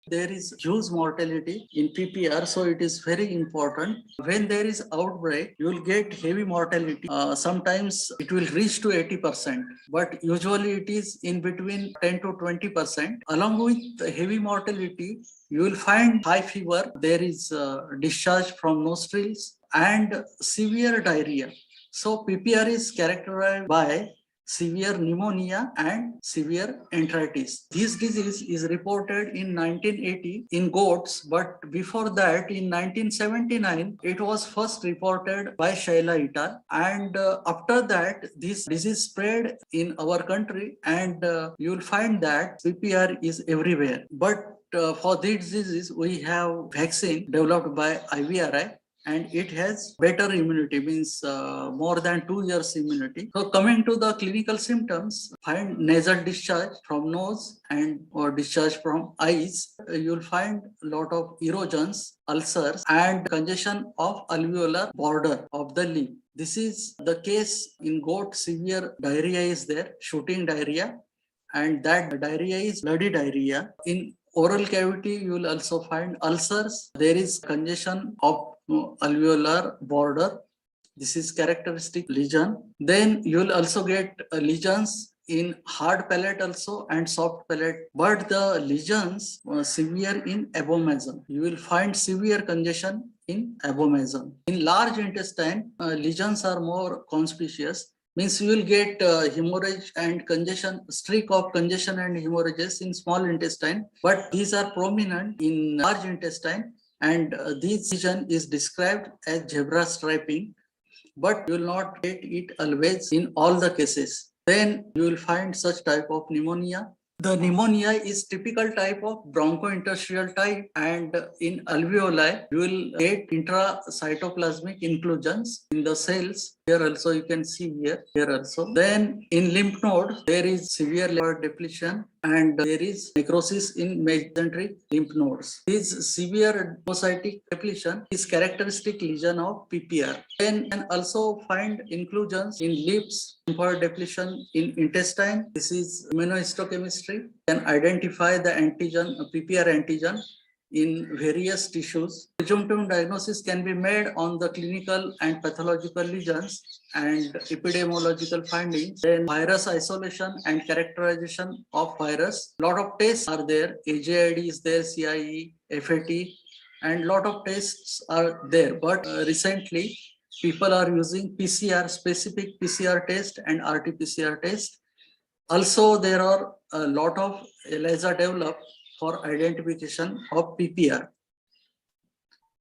There is huge mortality in PPR, so it is very important. When there is outbreak, you will get heavy mortality. Sometimes it will reach to 80%, but usually it is in between 10 to 20%. Along with the heavy mortality, you will find high fever. There is discharge from nostrils and severe diarrhea. So PPR is characterized by severe pneumonia and severe enteritis. This disease is reported in 1980 in goats, but before that in 1979 it was first reported by Shaila et al. And after that this disease spread in our country, and you will find that PPR is everywhere. But for this disease we have vaccine developed by IVRI, and it has better immunity, means more than 2 years immunity. So coming to the clinical symptoms, find nasal discharge from nose and or discharge from eyes. You'll find a lot of erosions, ulcers, and congestion of alveolar border of the lip. This is the case in goat. Severe diarrhea is there, shooting diarrhea, and that diarrhea is bloody diarrhea. In oral cavity, you will also find ulcers. There is congestion of alveolar border. This is characteristic lesion. Then you will also get lesions in hard palate also and soft palate, but the lesions severe in abomasum. You will find severe congestion in abomasum. In large intestine, lesions are more conspicuous. Means you will get hemorrhage and congestion, streak of congestion and hemorrhages in small intestine, but these are prominent in large intestine, and this lesion is described as zebra striping, but you will not get it always in all the cases. Then you will find such type of pneumonia. The pneumonia is typical type of bronchointerstitial type, and in alveoli you will get intracytoplasmic inclusions in the cells. Here also you can see here also. Then in lymph node there is severe lymph depletion and there is necrosis in mesenteric lymph nodes. This severe lymphocytic depletion is characteristic lesion of PPR. Then you can also find inclusions in lips, lymphoid depletion in intestine. This is immunohistochemistry. Can identify the antigen, PPR antigen in various tissues. Presumptive diagnosis can be made on the clinical and pathological lesions and epidemiological findings. Then virus isolation and characterization of virus. Lot of tests are there. AJID is there, CIE, FAT, and lot of tests are there. But recently, people are using PCR, specific PCR test and RT-PCR test. Also, there are a lot of ELISA developed for identification of PPR.